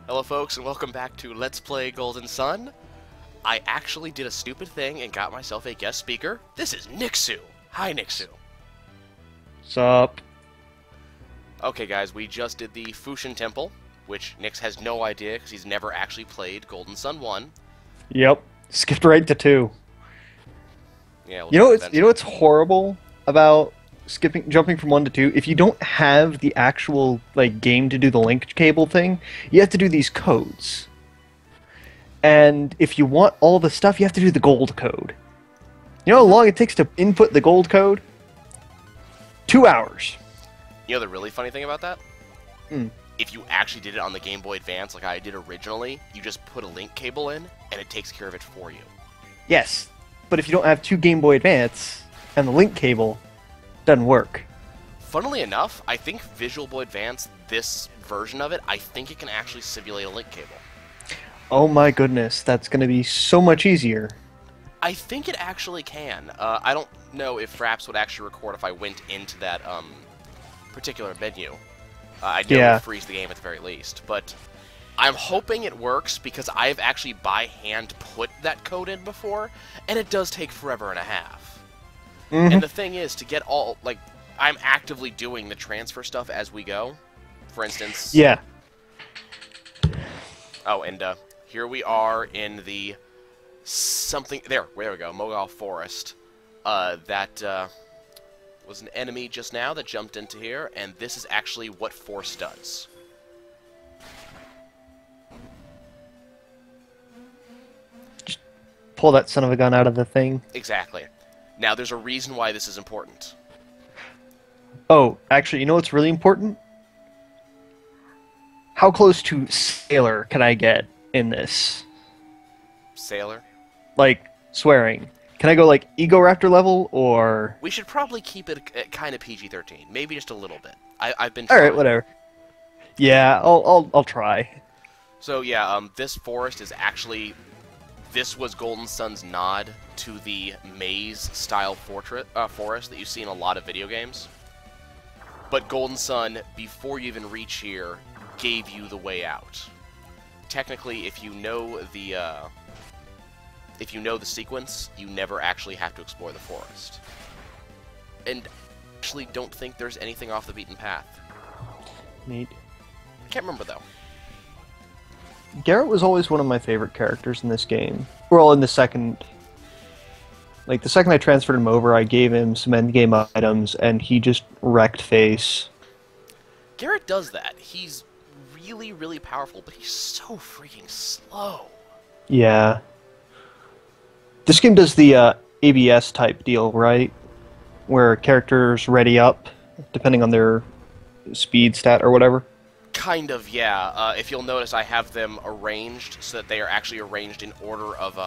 Hello folks and welcome back to Let's Play Golden Sun. I actually did a stupid thing and got myself a guest speaker. This is Nixu. Hi Nixu. Sup? Okay guys, we just did the Fushin Temple, which Nix has no idea because he's never actually played Golden Sun 1. Yep. Skipped right to 2. Yeah, we'll You know what's horrible about jumping from 1 to 2? If you don't have the actual game to do the link cable thing, you have to do these codes. And if you want all the stuff, you have to do the gold code. You know how long it takes to input the gold code? 2 hours. You know the really funny thing about that? Hmm. If you actually did it on the Game Boy Advance like I did originally, you just put a link cable in and it takes care of it for you. Yes, but if you don't have 2 Game Boy Advance and the link cable, it doesn't work. Funnily enough, I think Visual Boy Advance, this version of it, I think it can actually simulate a link cable. Oh my goodness, that's going to be so much easier. I think it actually can. I don't know if Fraps would actually record if I went into that particular menu. I know it would freeze the game at the very least, but I'm hoping it works because I've actually by hand put that code in before, and it does take forever and a half. And the thing is, to get all, I'm actively doing the transfer stuff as we go. For instance... Yeah. Oh, and here we are in the there we go, Mogall Forest. That was an enemy just now that jumped into here, and this is actually what Force does. Just pull that son of a gun out of the thing. Exactly. Now, there's a reason why this is important. Oh, actually, you know what's really important? How close to Sailor can I get in this? Sailor? Like, swearing. Can I go, Ego Raptor level, or... We should probably keep it at kind of PG-13. Maybe just a little bit. I've been trying. Alright, whatever. Yeah, I'll try. So, yeah, this forest is actually... This was Golden Sun's nod to the maze-style forest that you see in a lot of video games. But Golden Sun, before you even reach here, gave you the way out. Technically, if you know the sequence, you never actually have to explore the forest. And I actually don't think there's anything off the beaten path. Neat. I can't remember, though. Garrett was always one of my favorite characters in this game. Well, in the second... the second I transferred him over, I gave him some endgame items, and he just wrecked face. Garrett does that. He's really, really powerful, but he's so freaking slow. Yeah. This game does the ABS type deal, right? Where characters ready up, depending on their speed stat or whatever. Kind of, yeah. If you'll notice, I have them arranged so that they are actually arranged in order of,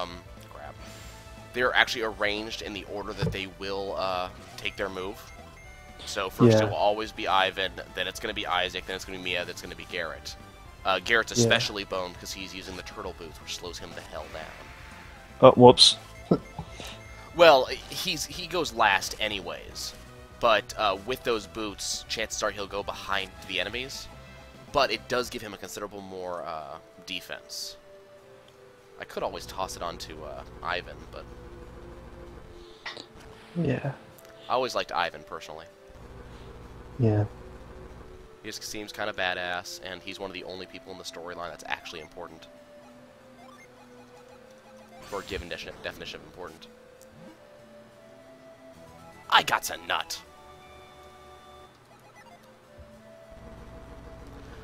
They're actually arranged in the order that they will, take their move. So first it will always be Ivan, then it's going to be Isaac, then it's going to be Mia, then it's going to be Garrett. Garrett's especially boned because he's using the turtle boots, which slows him the hell down. Oh, whoops. Well, he goes last anyways, but with those boots, chances are he'll go behind the enemies, but it does give him a considerable more defense. I could always toss it onto Ivan, but... Yeah. I always liked Ivan, personally. Yeah. He just seems kind of badass, and he's one of the only people in the storyline that's actually important. For a given definition of important. I got a nut!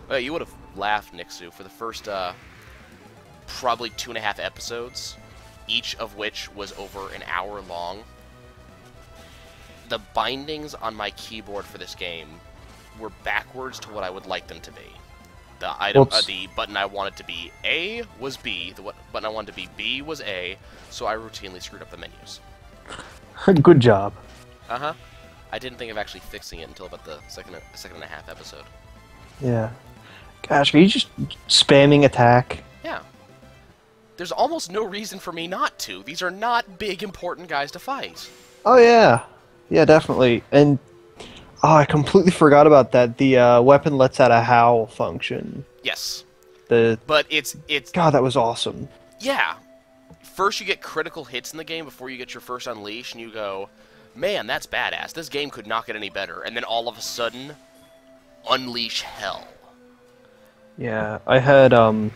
Well, you would have laughed, Nixu, for the first, probably 2.5 episodes, each of which was over an hour long. The bindings on my keyboard for this game were backwards to what I would like them to be. The item, the button I wanted to be A was B, the button I wanted to be B was A, so I routinely screwed up the menus. Good job. Uh-huh. I didn't think of actually fixing it until about the second and a half episode. Yeah. Gosh, are you just spamming attack? Yeah. There's almost no reason for me not to. These are not big, important guys to fight. Oh, yeah. Yeah, definitely. And Oh, I completely forgot about that. The weapon lets out a howl function. Yes. But it's God, that was awesome. yeah. First you get critical hits in the game before you get your first unleash, and you go, man, that's badass. This game could not get any better. And then all of a sudden, unleash hell. Yeah, I had let's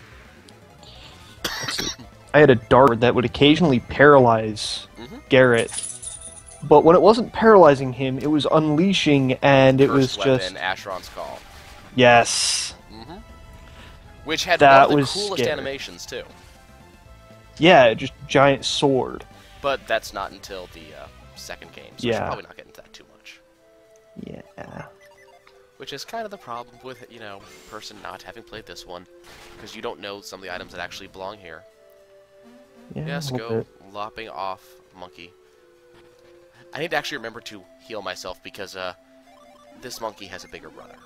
see, I had a dart that would occasionally paralyze Garrett, but when it wasn't paralyzing him, it was unleashing, and it was First weapon, just Asheron's Call. yes. Which had That one of the was coolest scary. animations, too. Yeah, just giant sword. But that's not until the second game, so we should probably not get into that too much. Yeah. Which is kind of the problem with, you know, person not having played this one, because you don't know some of the items that actually belong here. Yeah, Yes, a little go bit. lopping off monkey. I need to actually remember to heal myself because this monkey has a bigger brother.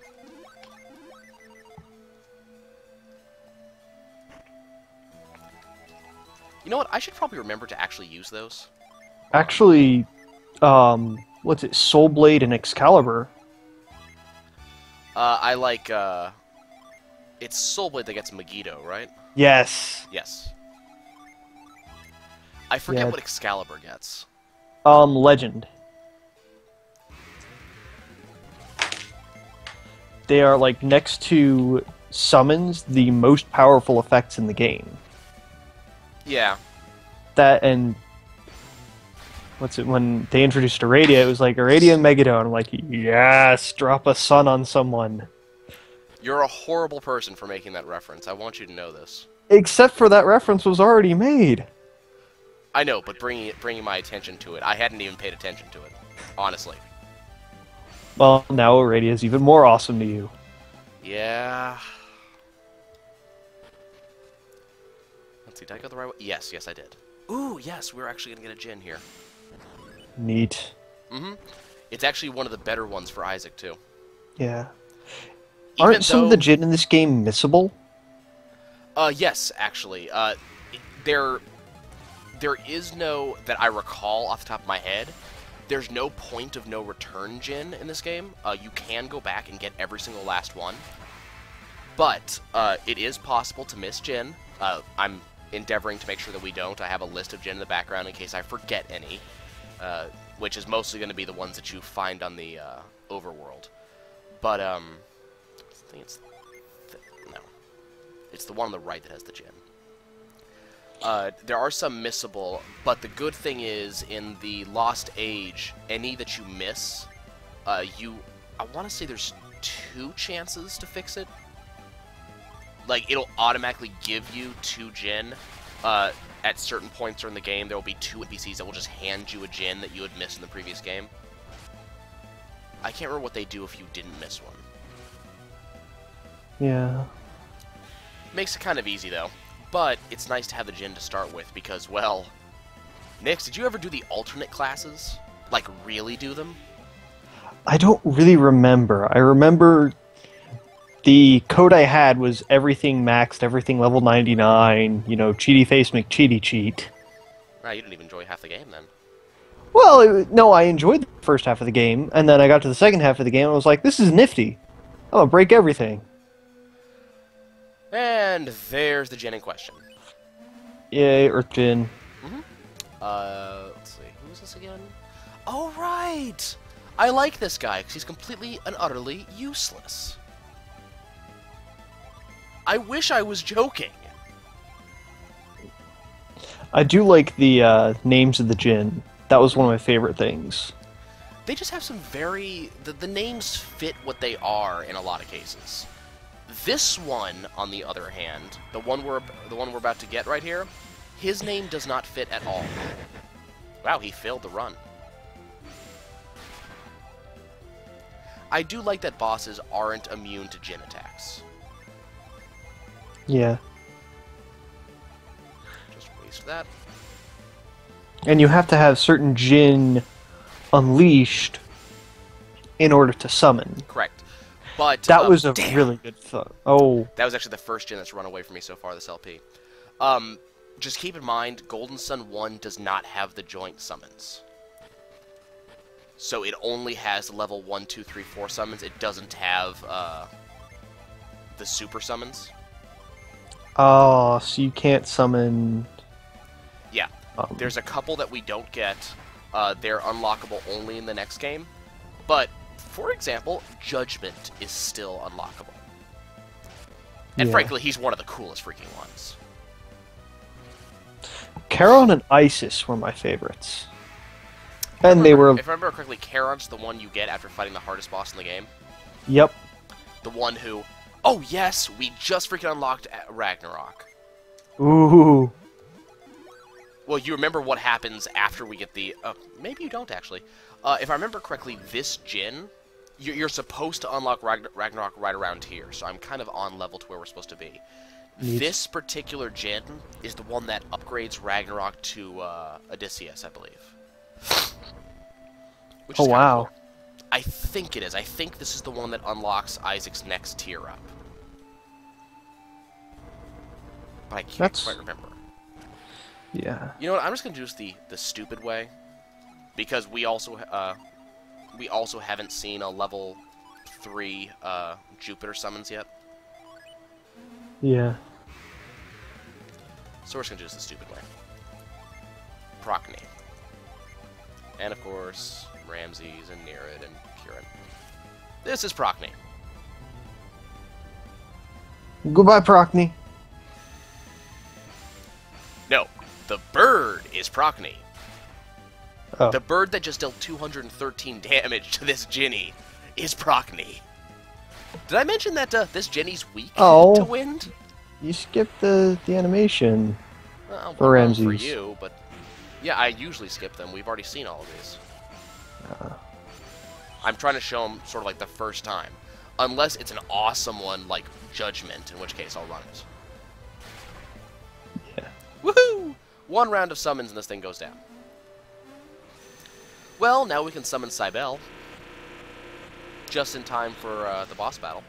You know what? I should probably remember to actually use those. Actually, what's it? Soul Blade and Excalibur. I like, it's Soul Blade that gets Megiddo, right? Yes. Yes. I forget Yeah. what Excalibur gets. Legend. They are, like, next to summons, the most powerful effects in the game. Yeah. That and what's it, when they introduced Aradia, it was like Aradia and Megiddo, and I'm like, yes, drop a sun on someone. You're a horrible person for making that reference. I want you to know this. Except for that reference was already made. I know, but bringing my attention to it, I hadn't even paid attention to it, honestly. Well, now Aradia is even more awesome to you. Yeah. Let's see, did I go the right way? Yes, I did. Ooh, yes, we're actually gonna get a Jin here. Neat. It's actually one of the better ones for Isaac, too. Yeah. Even Aren't some of the Jin in this game missable? Yes, actually. There is no, that I recall off the top of my head, there's no point of no return Jin in this game. You can go back and get every single last one. But, it is possible to miss Jin. I'm endeavoring to make sure that we don't. I have a list of Jin in the background in case I forget any. Which is mostly going to be the ones that you find on the, overworld. But, I think it's... no. It's the one on the right that has the Jin. There are some missable, but the good thing is, in the Lost Age, any that you miss, I want to say there's 2 chances to fix it. Like, it'll automatically give you 2 Jin. At certain points during the game, there will be 2 NPCs that will just hand you a Jin that you had missed in the previous game. I can't remember what they do if you didn't miss one. Yeah. Makes it kind of easy, though. But it's nice to have the Jin to start with because, well... Nix, did you ever do the alternate classes? Like, really do them? I don't really remember. I remember the code I had was everything maxed, everything level 99, you know, cheaty face McCheaty cheat. Wow, you didn't even enjoy half the game, then. Well, no, I enjoyed the first half of the game, and then I got to the second half of the game and I was like, this is nifty. I'm gonna break everything. And there's the Jin in question. Yay, Earth Jin. Let's see, who is this again? Oh, right! I like this guy, because he's completely and utterly useless. I wish I was joking. I do like the names of the Jin. That was one of my favorite things. They just have some very... The names fit what they are in a lot of cases. This one, on the other hand, the one we're about to get right here, his name does not fit at all. Wow, he failed the run. I do like that bosses aren't immune to Jin attacks. Yeah. Just waste that. And you have to have certain Jin unleashed in order to summon. Correct. But That was a damn. really good thought. Oh. That was actually the first Jin that's run away from me so far this LP. Just keep in mind, Golden Sun 1 does not have the joint summons. So it only has level 1, 2, 3, 4 summons. It doesn't have the super summons. Oh, so you can't summon... Yeah. There's a couple that we don't get. They're unlockable only in the next game. But, for example, Judgment is still unlockable. And frankly, he's one of the coolest freaking ones. Charon and Isis were my favorites. And they were... If I remember correctly, Charon's the one you get after fighting the hardest boss in the game. Yep. The one who... Oh, yes! We just freaking unlocked Ragnarok. Ooh. Well, you remember what happens after we get the... maybe you don't, actually. If I remember correctly, this Jin... You're supposed to unlock Ragnarok right around here, so I'm kind of on level to where we're supposed to be. Neat. This particular Jin is the one that upgrades Ragnarok to Odysseus, I believe. Which is wow. Cool. I think it is. I think this is the one that unlocks Isaac's next tier up. But I can't quite remember. Yeah. You know what? I'm just going to do the stupid way. Because we also haven't seen a level 3 Jupiter summons yet. Yeah. So we're just going to do this the stupid way. Procne. And of course, Ramses and Nereid and Kirin. This is Procne. Goodbye, Procne. No, the bird is Procne. Oh. The bird that just dealt 213 damage to this Jinny is Procne. Did I mention that this Jinny's weak to wind? You skipped the animation for Well, Ramses. for you, but yeah, I usually skip them. We've already seen all of these. I'm trying to show them sort of like the first time. Unless it's an awesome one like Judgment, in which case I'll run it. Yeah. Woohoo! One round of summons and this thing goes down. Well, now we can summon Cybele. Just in time for the boss battle.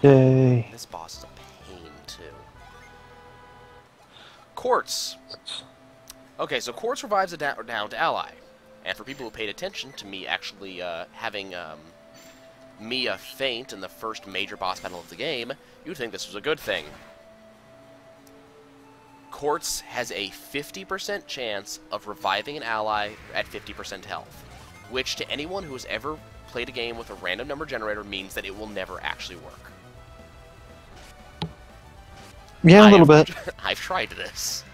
Yay. This boss is a pain, too. Quartz. Okay, so Quartz revives a downed ally. And for people who paid attention to me actually having Mia faint in the first major boss battle of the game, you'd think this was a good thing. Quartz has a 50% chance of reviving an ally at 50% health, which to anyone who has ever played a game with a random number generator means that it will never actually work. Yeah, a little bit. I've tried this.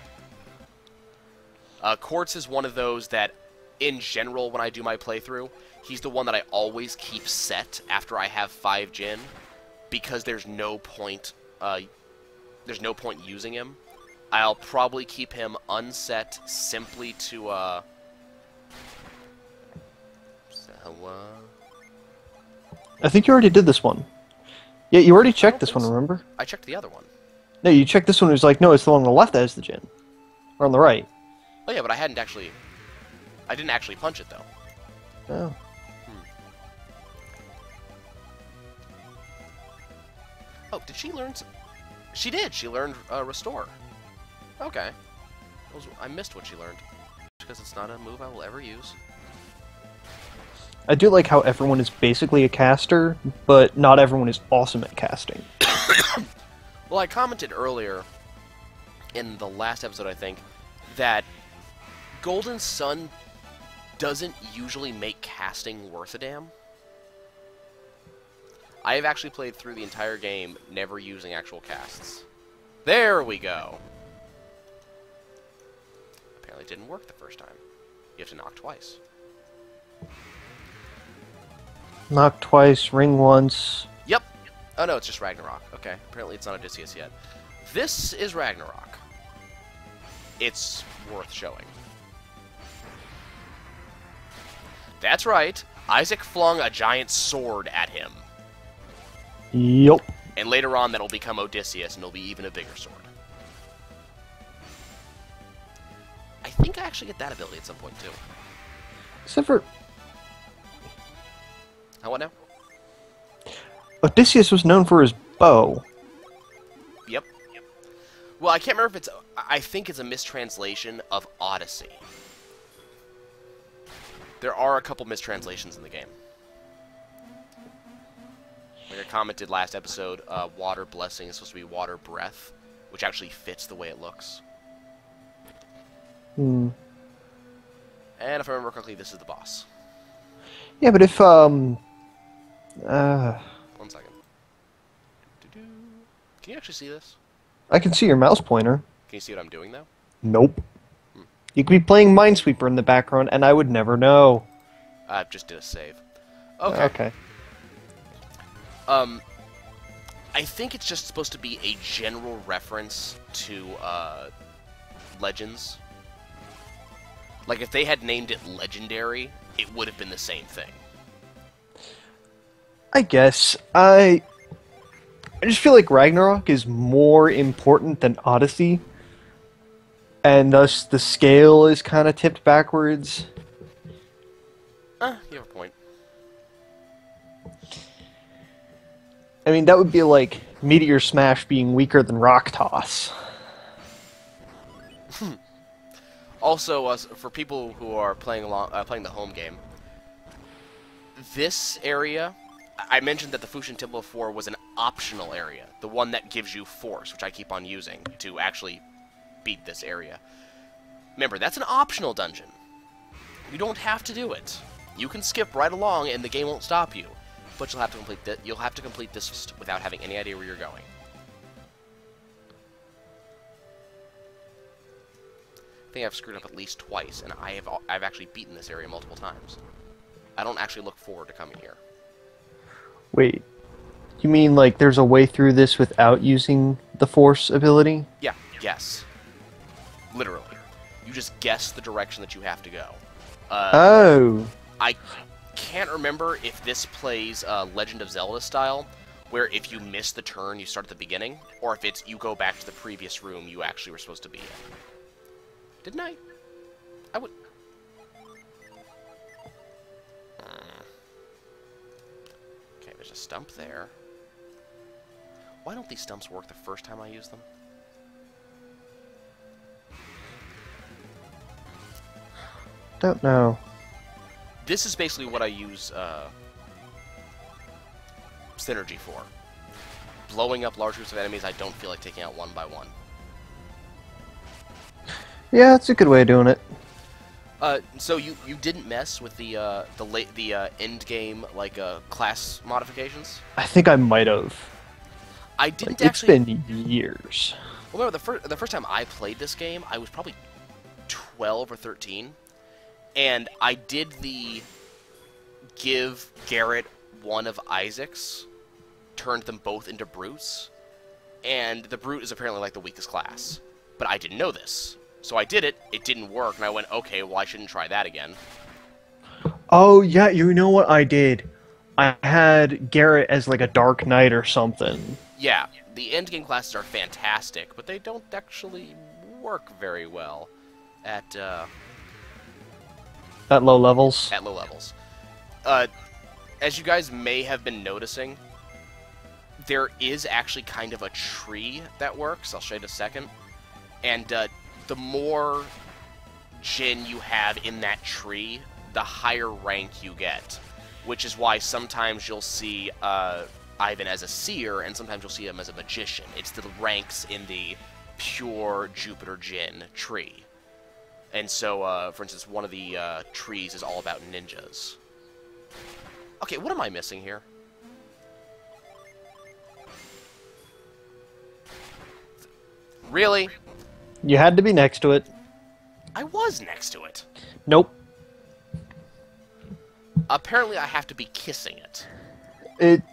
Quartz is one of those that, in general, when I do my playthrough, he's the one that I always keep set after I have 5 Jin, because there's no point using him. I'll probably keep him unset simply to, I think you already did this one. Yeah, you already checked this one, remember? I checked the other one. No, you checked this one, it was like, no, it's the one on the left that has the Jin. Or on the right. Oh yeah, but I didn't actually punch it, though. Oh. Oh, did she learn... She did! She learned Restore. Okay. I missed what she learned. Because it's not a move I will ever use. I do like how everyone is basically a caster, but not everyone is awesome at casting. Well, I commented earlier, in the last episode, I think, that Golden Sun doesn't usually make casting worth a damn. I have actually played through the entire game never using actual casts. There we go! Apparently it didn't work the first time. You have to knock twice. Knock twice, ring once. Yep. Oh no, it's just Ragnarok. Okay, apparently it's not Odysseus yet. This is Ragnarok. It's worth showing. That's right. Isaac flung a giant sword at him. Yup. And later on, that'll become Odysseus, and it'll be even a bigger sword. I think I actually get that ability at some point, too. Except for... What now? Odysseus was known for his bow. Yep. Well, I can't remember if it's... I think it's a mistranslation of Odyssey. There are a couple mistranslations in the game. Like I commented last episode, water blessing is supposed to be water breath, which actually fits the way it looks. Hmm. And if I remember correctly, this is the boss. Yeah, but if 1 second. Can you actually see this? I can see your mouse pointer. Can you see what I'm doing though? Nope. You could be playing Minesweeper in the background, and I would never know. I just did a save. Okay. Okay. I think it's just supposed to be a general reference to Legends. Like if they had named it Legendary, it would have been the same thing. I guess. I just feel like Ragnarok is more important than Odyssey, and thus the scale is kind of tipped backwards. You have a point. I mean, that would be like Meteor Smash being weaker than Rock Toss. Also, for people who are playing the home game, this area, I mentioned that the Fushin Temple of 4 was an optional area, the one that gives you Force, which I keep on using to actually beat this area. Remember, that's an optional dungeon. You don't have to do it. You can skip right along, and the game won't stop you. But you'll have to complete this without having any idea where you're going. I think I've screwed up at least twice, and I've actually beaten this area multiple times. I don't actually look forward to coming here. Wait, you mean like there's a way through this without using the Force ability? Yeah, yes. Literally. You just guess the direction that you have to go. Oh. I can't remember if this plays Legend of Zelda style, where if you miss the turn, you start at the beginning, or if it's you go back to the previous room you actually were supposed to be in. Didn't I? I would... Okay, there's a stump there. Why don't these stumps work the first time I use them? Don't know. This is basically what I use synergy for. Blowing up large groups of enemies I don't feel like taking out one by one. Yeah, it's a good way of doing it. So you didn't mess with the end game class modifications? I think I might have. I didn't like, actually. It's been years. Well, remember the first time I played this game, I was probably 12 or 13, and I did the give Garrett one of Isaac's, turned them both into brutes, and the brute is apparently like the weakest class. But I didn't know this. So I did it, it didn't work, and I went, okay, well I shouldn't try that again. Oh, yeah, you know what I did? I had Garrett as like a Dark Knight or something. Yeah, the endgame classes are fantastic, but they don't actually work very well at low levels? At low levels. As you guys may have been noticing, there is actually kind of a tree that works. I'll show you in a second. And the more Jin you have in that tree, the higher rank you get. Which is why sometimes you'll see Ivan as a seer, and sometimes you'll see him as a magician. It's the ranks in the pure Jupiter Jin tree. And so, for instance, one of the trees is all about ninjas. Okay, what am I missing here? Really? You had to be next to it. I was next to it. Nope. Apparently I have to be kissing it.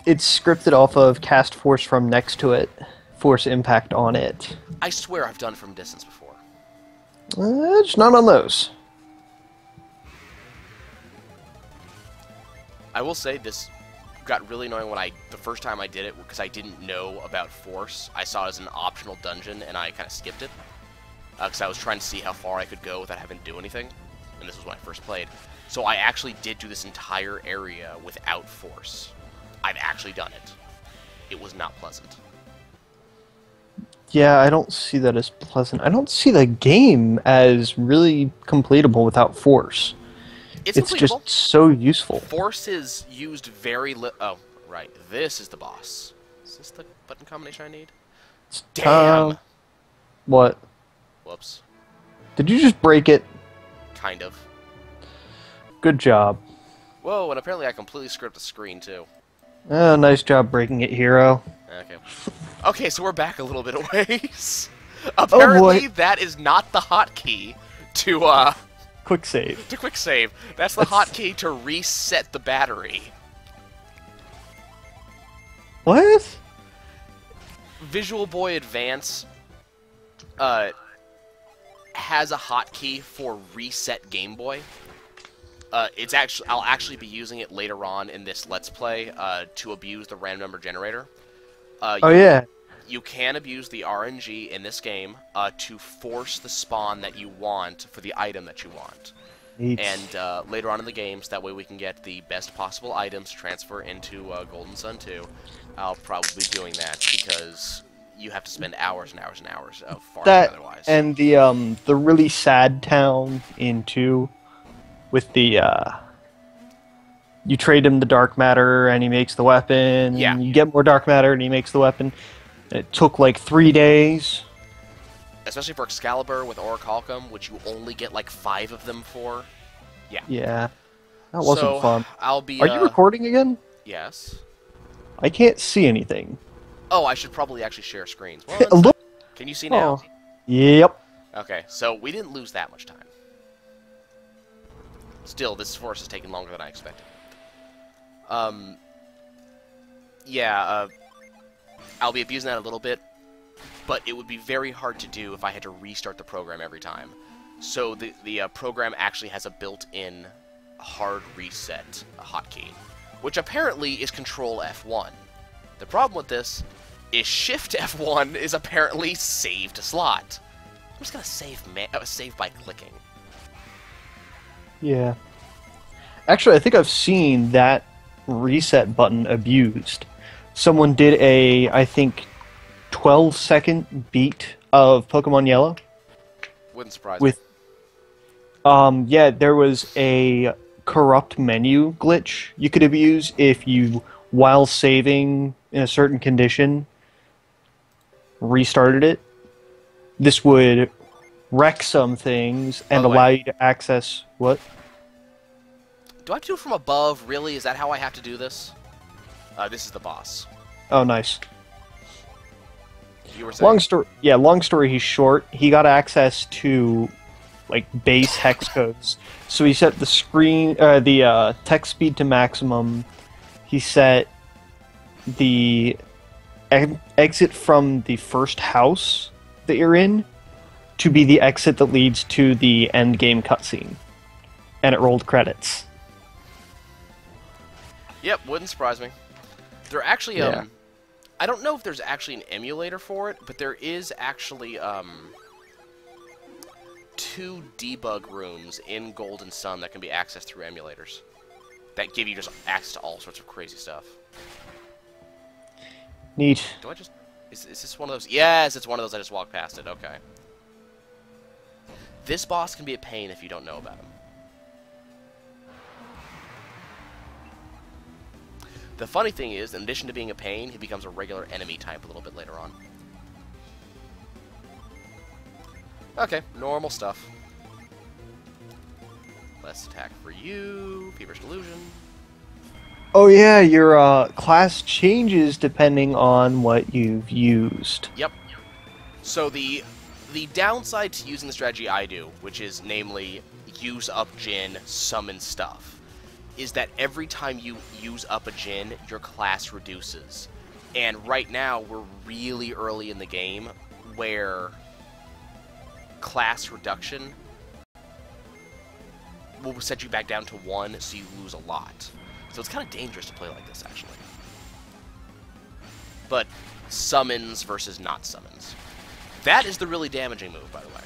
It's scripted off of cast force from next to it. Force impact on it. I swear I've done it from distance before. It's not on those. I will say this got really annoying when the first time I did it, because I didn't know about Force. I saw it as an optional dungeon, and I kind of skipped it. Because I was trying to see how far I could go without having to do anything. And this was when I first played. So I actually did do this entire area without Force. I've actually done it. It was not pleasant. Yeah, I don't see that as pleasant. I don't see the game as really completable without Force. It's just so useful. Force is used very oh, Right, this is the boss. Is this the button combination I need? Damn! What? Whoops. Did you just break it? Kind of. Good job. Whoa, and apparently I completely screwed up the screen, too. Oh, nice job breaking it, hero. Okay. Okay, so we're back a little bit a ways. Apparently, that is not the hotkey to, quick save. To quick save. That's the hotkey to reset the battery. What? Visual Boy Advance has a hotkey for reset Game Boy. I'll actually be using it later on in this Let's Play to abuse the random number generator. You can abuse the RNG in this game to force the spawn that you want for the item that you want. Neat. And later on in the games, that way we can get the best possible items to transfer into Golden Sun 2. I'll probably be doing that because you have to spend hours and hours and hours of farming otherwise. And the really sad town in 2 with the you trade him the dark matter and he makes the weapon. Yeah. You get more dark matter and he makes the weapon. It took like 3 days. Especially for Excalibur with Orichalcum, which you only get like 5 of them for. Yeah. Yeah. That wasn't fun. I'll be. Are you recording again? Yes. I can't see anything. Oh, I should probably actually share screens. Well, Look. Can you see now? Oh. Yep. Okay, so we didn't lose that much time. Still, this force is taking longer than I expected. Yeah, I'll be abusing that a little bit, but it would be very hard to do if I had to restart the program every time. So the program actually has a built-in hard reset hotkey, which apparently is Control F1. The problem with this is Shift F1 is apparently save to slot. I'm just gonna save by clicking. Yeah. Actually, I think I've seen that reset button abused. Someone did a, I think, 12-second beat of Pokemon Yellow. Wouldn't surprise me. Yeah, there was a corrupt menu glitch you could abuse if you, while saving in a certain condition, restarted it. This would wreck some things and allow you to access... What? Do I have to do it from above? Really? Is that how I have to do this? This is the boss. Oh, nice. You were saying? Long story he's short. He got access to like base hex codes. So he set the text speed to maximum. He set the exit from the first house that you're in to be the exit that leads to the end game cutscene. And it rolled credits. Yep, wouldn't surprise me. There actually, I don't know if there's actually an emulator for it, but there is actually, 2 debug rooms in Golden Sun that can be accessed through emulators. That give you just access to all sorts of crazy stuff. Neat. Do I just... Is this one of those? Yes, it's one of those. I just walked past it. Okay. This boss can be a pain if you don't know about him. The funny thing is, in addition to being a pain, he becomes a regular enemy type a little bit later on. Okay, normal stuff. Less attack for you. Feverish Delusion. Oh yeah, your class changes depending on what you've used. Yep. So the downside to using the strategy I do, which is namely use up Jin, summon stuff, is that every time you use up a Jin, your class reduces. And right now, we're really early in the game where class reduction will set you back down to 1, so you lose a lot. So it's kind of dangerous to play like this, actually. But summons versus not summons. That is the really damaging move, by the way.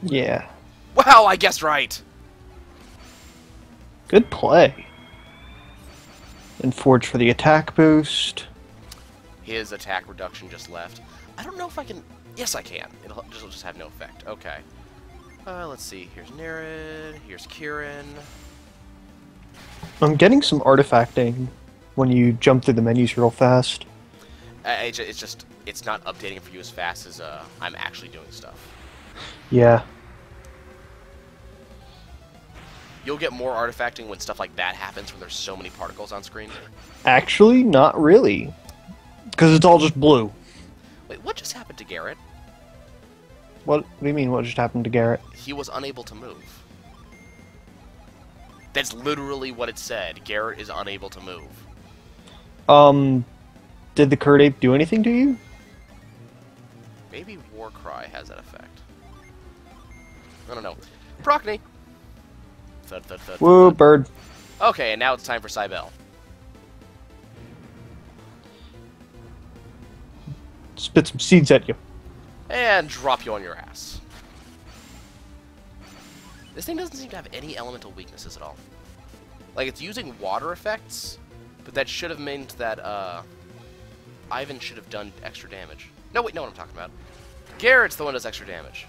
Yeah. Wow, I guessed right! Good play. And Forge for the attack boost. His attack reduction just left. I don't know if I can... Yes, I can. It'll just have no effect. Okay. Let's see. Here's Naren. Here's Kieran. I'm getting some artifacting. when you jump through the menus real fast. It's not updating for you as fast as I'm actually doing stuff. Yeah. You'll get more artifacting when stuff like that happens, when there's so many particles on screen. Actually, not really. Because it's all just blue. Wait, what just happened to Garrett? What do you mean, what just happened to Garrett? He was unable to move. That's literally what it said. Garrett is unable to move. Did the Curd Ape do anything to you? Maybe Warcry has that effect. I don't know. Prockney! Thud, thud, thud, Woo, thud. bird. Okay, and now it's time for Cybele. Spit some seeds at you. And drop you on your ass. This thing doesn't seem to have any elemental weaknesses at all. Like, it's using water effects, but that should have meant that, Ivan should have done extra damage. No, wait, know what I'm talking about. Garrett's the one who does extra damage.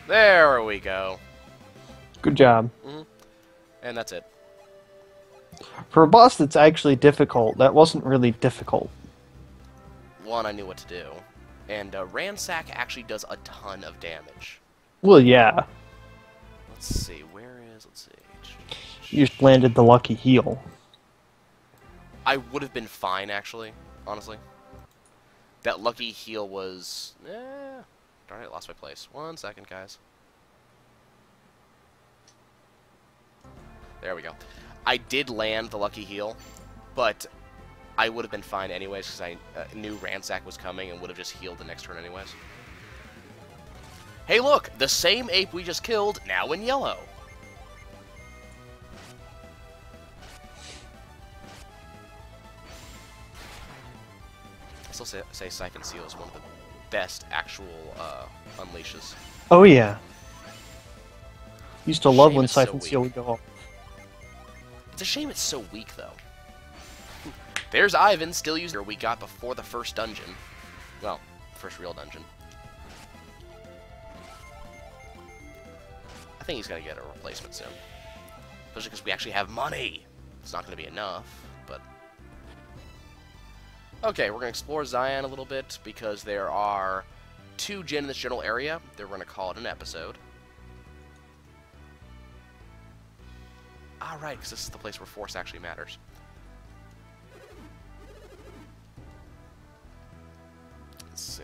There we go. Good job. Mm-hmm. And that's it. For a boss that's actually difficult, that wasn't really difficult. One, I knew what to do. And Ransack actually does a ton of damage. Well, yeah. Let's see, let's see. You just landed the lucky heal. I would have been fine, actually, honestly. That lucky heal was... darn it, lost my place. 1 second, guys. There we go. I did land the lucky heal, but I would have been fine anyways because I knew Ransack was coming and would have just healed the next turn anyways. Hey look! The same ape we just killed, now in yellow! I still say Siphon Seal is one of the best actual unleashes. Oh yeah. Used to love Shame when it's so Siphon Seal would go off. It's a shame it's so weak, though. There's Ivan, still using her we got before the first dungeon. Well, first real dungeon. I think he's gonna get a replacement soon. Especially because we actually have money! It's not gonna be enough, but... Okay, we're gonna explore Zion a little bit, because there are 2 Jinn in this general area. They're gonna call it an episode. Alright, because this is the place where force actually matters. Let's see.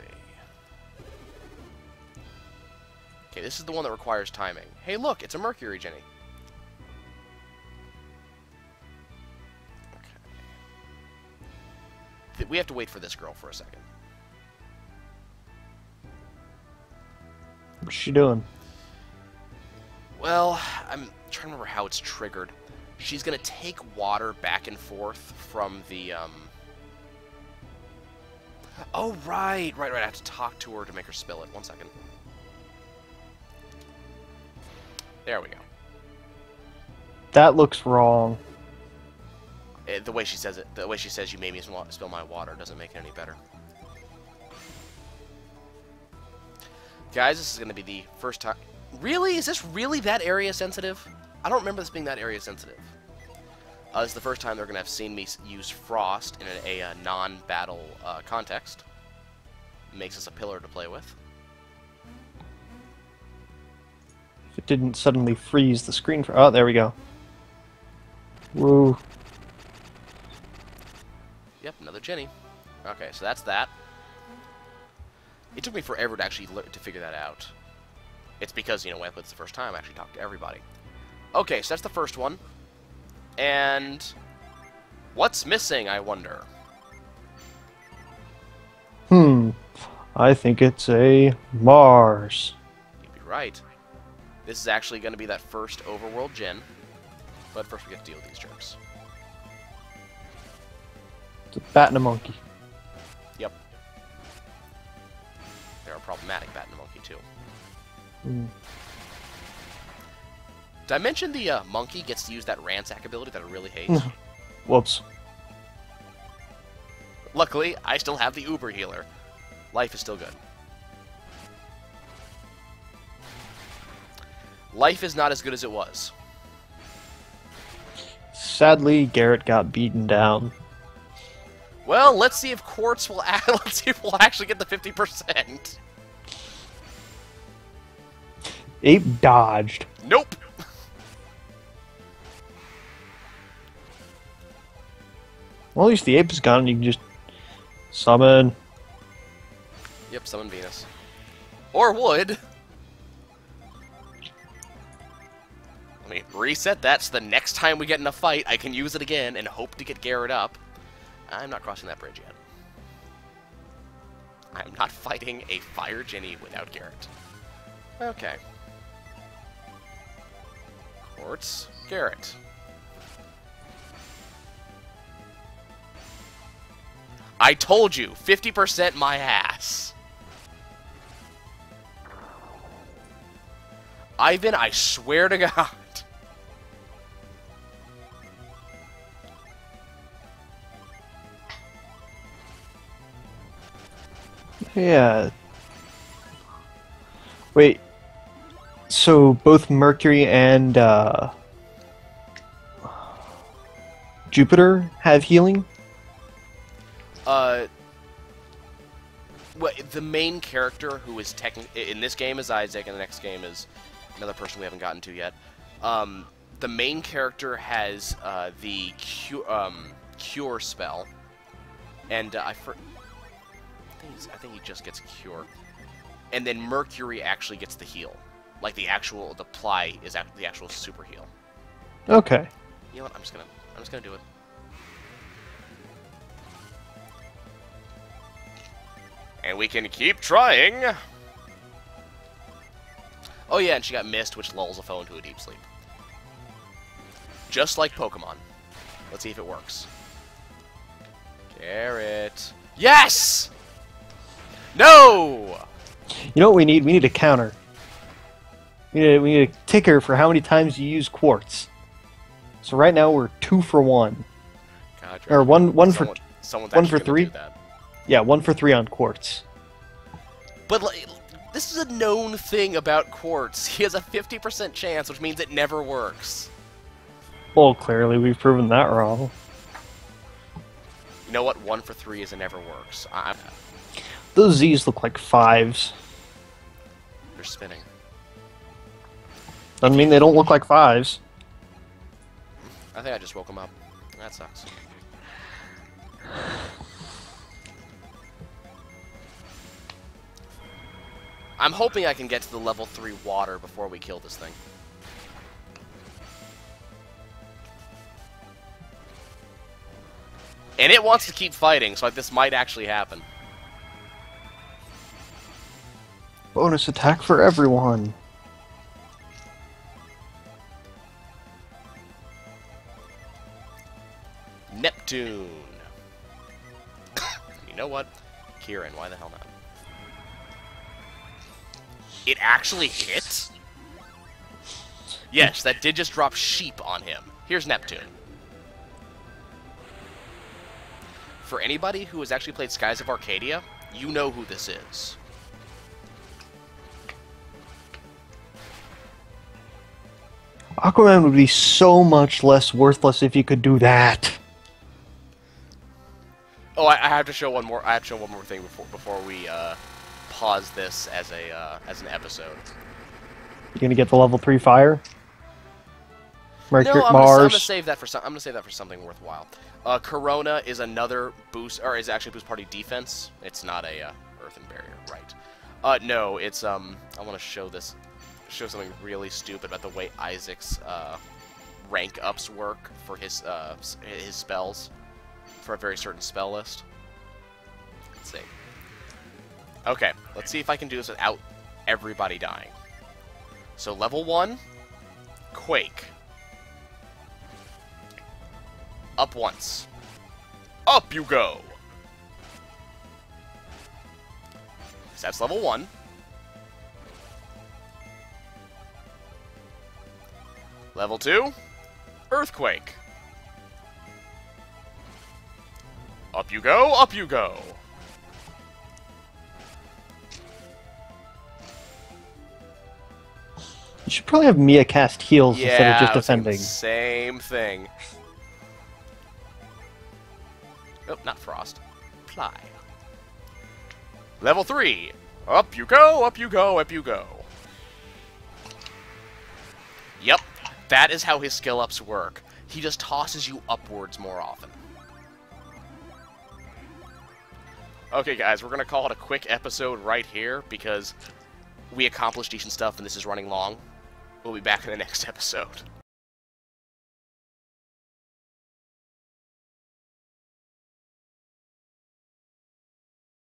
Okay, this is the one that requires timing. Hey, look, it's a Mercury Jenny. Okay. We have to wait for this girl for a second. What's she doing? Well, I'm trying to remember how it's triggered. She's gonna take water back and forth from the, Oh, right. I have to talk to her to make her spill it. 1 second. There we go. That looks wrong. The way she says it, the way she says you made me spill my water doesn't make it any better. Guys, this is gonna be the first time... Really? Is this really that area sensitive? I don't remember this being that area sensitive. This is the first time they're going to have seen me use Frost in a non-battle context. Makes us a pillar to play with. If it didn't suddenly freeze the screen for... Oh, there we go. Woo. Yep, another Jenny. Okay, so that's that. It took me forever to actually to figure that out. It's because, you know, when I played this the first time, I actually talked to everybody. Okay, so that's the first one. And... what's missing, I wonder? I think it's a Mars. You'd be right. This is actually going to be that first overworld Jinn. But first we get to deal with these jerks. It's a bat and a monkey. Yep. They're a problematic bat and a monkey, too. Did I mention the monkey gets to use that ransack ability that I really hate? Whoops. Luckily, I still have the Uber healer. Life is still good. Life is not as good as it was. Sadly, Garrett got beaten down. Well, let's see if Quartz will. Let's see if we'll actually get the 50%. Ape dodged. Nope. Well, at least the ape is gone and you can just summon. Yep, summon Venus. Or would. Let me reset that so the next time we get in a fight, I can use it again and hope to get Garrett up. I'm not crossing that bridge yet. I'm not fighting a Fire Ginny without Garrett. Okay. Quartz, Garrett. I told you, 50% my ass. Ivan, I swear to God. Yeah. Wait. So both Mercury and Jupiter have healing? Well, the main character who is in this game is Isaac, and the next game is another person we haven't gotten to yet. The main character has the cure spell, and I think he just gets cure, and then Mercury actually gets the heal, like the ply is the actual super heal. Okay. You know what? I'm just gonna do it. And we can keep trying! Oh yeah, and she got missed, which lulls a foe into a deep sleep. Just like Pokemon. Let's see if it works. Garrett. Yes! No! You know what we need? We need a counter. We need a ticker for how many times you use Quartz. So right now we're 2 for 1. God, or one for someone's 1 for actually 3. do that. Yeah, 1 for 3 on Quartz. But like, this is a known thing about Quartz. He has a 50% chance, which means it never works. Well, clearly we've proven that wrong. You know what? 1 for 3 is it never works. Those Z's look like 5s. They're spinning. Doesn't mean they don't look like 5s. I think I just woke him up. That sucks. I'm hoping I can get to the level 3 water before we kill this thing. And it wants to keep fighting, so this might actually happen. Bonus attack for everyone. Neptune. You know what? Kieran, why the hell not? It actually hit? Yes, that did just drop sheep on him. Here's Neptune. For anybody who has actually played Skies of Arcadia, you know who this is. Aquaman would be so much less worthless if you could do that. Oh, I have to show one more. I have to show one more thing before we pause this as an episode. You gonna get the level 3 fire? Mercury, No, I'm Mars. gonna save that for I'm gonna save that for something worthwhile. Corona is another boost, or is actually boost party defense. It's not a earthen barrier, right? No, it's I want to show something really stupid about the way Isaac's rank ups work for his spells for a very certain spell list. Let's see. Okay, let's see if I can do this without everybody dying. So level 1, Quake. Up once. Up you go! So that's level 1. Level 2, Earthquake. Up you go, up you go! You should probably have Mia cast heals instead of just I was thinking defending. the same thing. Oh, not Frost. Ply. Level 3. Up you go, up you go, up you go. Yep, that is how his skill-ups work. He just tosses you upwards more often. Okay, guys, we're going to call it a quick episode right here, because we accomplished decent stuff and this is running long. We'll be back in the next episode.